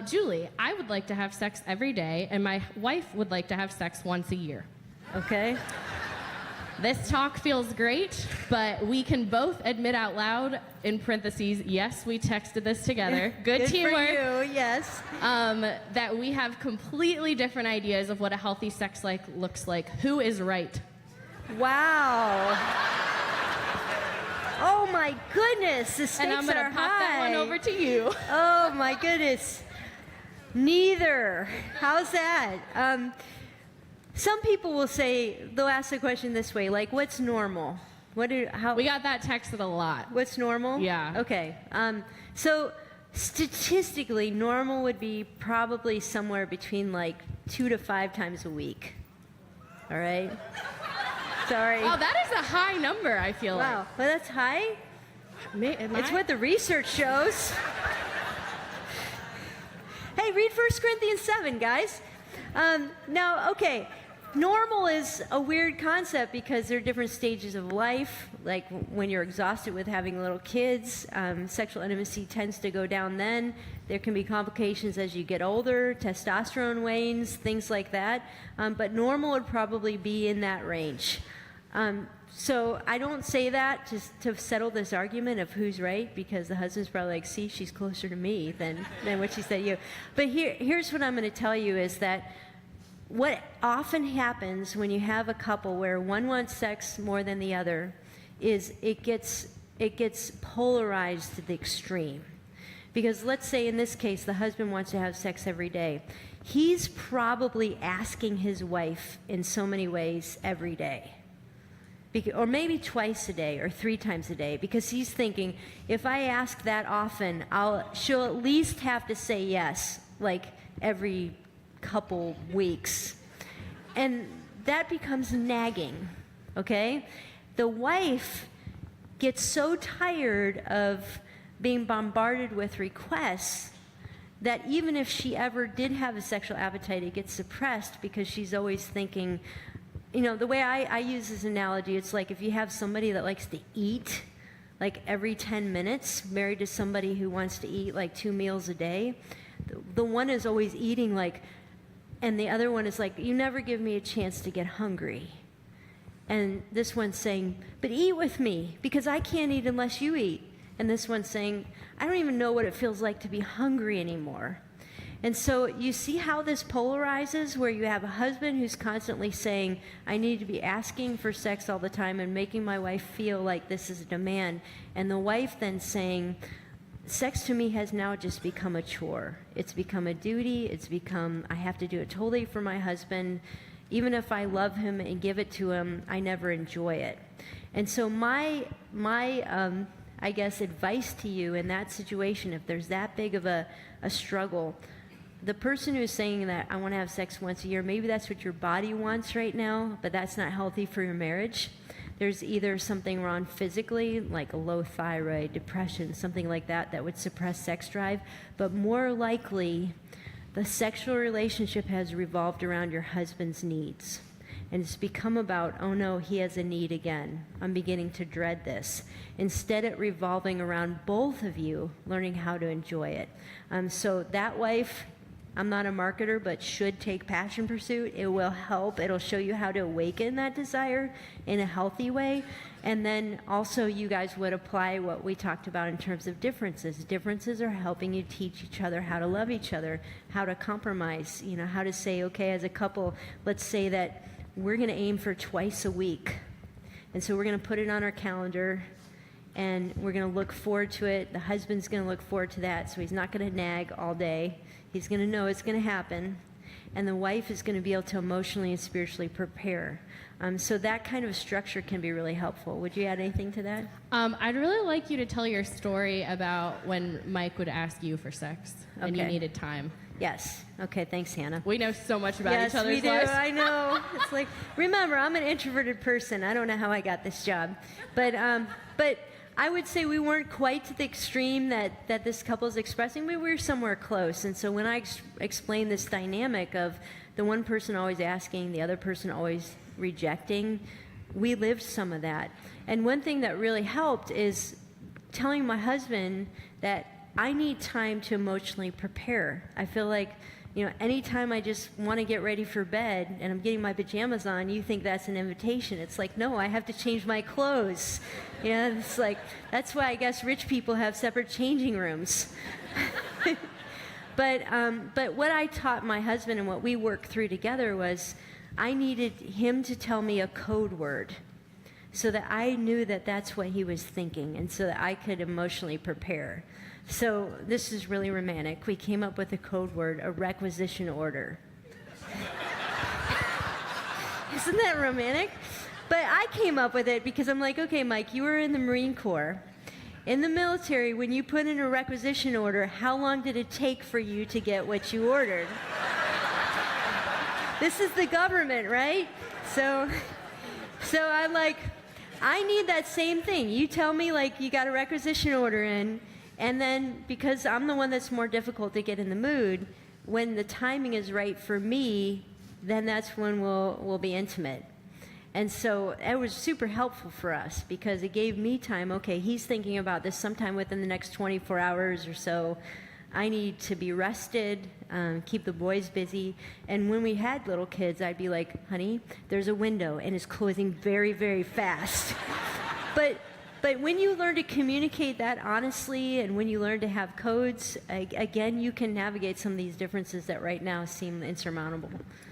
Julie, I would like to have sex every day, and my wife would like to have sex once a year. Okay. This talk feels great, but we can both admit out loud, in parentheses, yes, we texted this together. Good teamwork. For you, yes. That we have completely different ideas of what a healthy sex life looks like. Who is right? Wow. Oh my goodness, the stakes are high. And I'm going to pop that one over to you. Oh my goodness. Neither. How's that? Some people will say, they'll ask the question this way, like, what's normal? We got that texted a lot. What's normal? Yeah. Okay. So statistically, normal would be probably somewhere between like 2 to 5 times a week. All right? Sorry. Oh, that is a high number, I feel like. Wow. Well, that's high? It's what the research shows. Hey, read 1 Corinthians 7, guys. Now, okay, normal is a weird concept because there are different stages of life. Like when you're exhausted with having little kids, sexual intimacy tends to go down then. There can be complications as you get older, testosterone wanes, things like that. But normal would probably be in that range. So I don't say that to settle this argument of who's right, because the husband's probably like, see, she's closer to me than what she said to you. But here's what I'm going to tell you is that what often happens when you have a couple where one wants sex more than the other is it gets polarized to the extreme. Because let's say in this case, the husband wants to have sex every day. He's probably asking his wife in so many ways every day. Or maybe twice a day or 3 times a day, because he's thinking, if I ask that often, she'll at least have to say yes, like every couple weeks. And that becomes nagging, okay? The wife gets so tired of being bombarded with requests that even if she ever did have a sexual appetite, it gets suppressed because she's always thinking, you know, the way I use this analogy, it's like if you have somebody that likes to eat like every 10 minutes, married to somebody who wants to eat like 2 meals a day, the one is always eating like, and the other one is like, you never give me a chance to get hungry. And this one's saying, but eat with me, because I can't eat unless you eat. And this one's saying, I don't even know what it feels like to be hungry anymore. And so you see how this polarizes, where you have a husband who's constantly saying, I need to be asking for sex all the time and making my wife feel like this is a demand. And the wife then saying, sex to me has now just become a chore. It's become a duty. It's become, I have to do it totally for my husband. Even if I love him and give it to him, I never enjoy it. And so my I guess, advice to you in that situation, if there's that big of a struggle, the person who's saying that I want to have sex once a year, maybe that's what your body wants right now, but that's not healthy for your marriage. There's either something wrong physically, like a low thyroid, depression, something like that, that would suppress sex drive, but more likely, the sexual relationship has revolved around your husband's needs. And it's become about, oh no, he has a need again. I'm beginning to dread this. Instead, it revolving around both of you learning how to enjoy it. So that wife, I'm not a marketer, but should take Passion Pursuit. It will help. It'll show you how to awaken that desire in a healthy way. And then also you guys would apply what we talked about in terms of differences. Differences are helping you teach each other how to love each other, how to compromise, you know, how to say, okay, as a couple, let's say that we're going to aim for twice a week. And so we're going to put it on our calendar, and we're going to look forward to it. The husband's going to look forward to that, so he's not going to nag all day. He's going to know it's going to happen. And the wife is going to be able to emotionally and spiritually prepare. So that kind of structure can be really helpful. Would you add anything to that? I'd really like you to tell your story about when Mike would ask you for sex and you needed time. Yes. Okay, thanks, Hannah. We know so much about each other's lives. Yes, we do. I know. It's like, remember, I'm an introverted person. I don't know how I got this job. But I would say we weren't quite to the extreme that this couple is expressing, but we were somewhere close. And so when I explained this dynamic of the one person always asking, the other person always rejecting, we lived some of that. And one thing that really helped is telling my husband that I need time to emotionally prepare. I feel like, anytime I just want to get ready for bed and I'm getting my pajamas on, you think that's an invitation. It's like, no, I have to change my clothes. It's like, that's why I guess rich people have separate changing rooms. But what I taught my husband and what we worked through together was I needed him to tell me a code word so that I knew that that's what he was thinking and so that I could emotionally prepare. So this is really romantic. We came up with a code word, a requisition order. Isn't that romantic? But I came up with it because I'm like, okay, Mike, you were in the Marine Corps. In the military, when you put in a requisition order, how long did it take for you to get what you ordered? This is the government, right? So I'm like, I need that same thing. You tell me, like, you got a requisition order in, and then because I'm the one that's more difficult to get in the mood, when the timing is right for me, then that's when we'll be intimate. And so it was super helpful for us because it gave me time. Okay, he's thinking about this sometime within the next 24 hours or so. I need to be rested, keep the boys busy. And when we had little kids, I'd be like, honey, there's a window and it's closing very, very fast. But when you learn to communicate that honestly and when you learn to have codes, again, you can navigate some of these differences that right now seem insurmountable.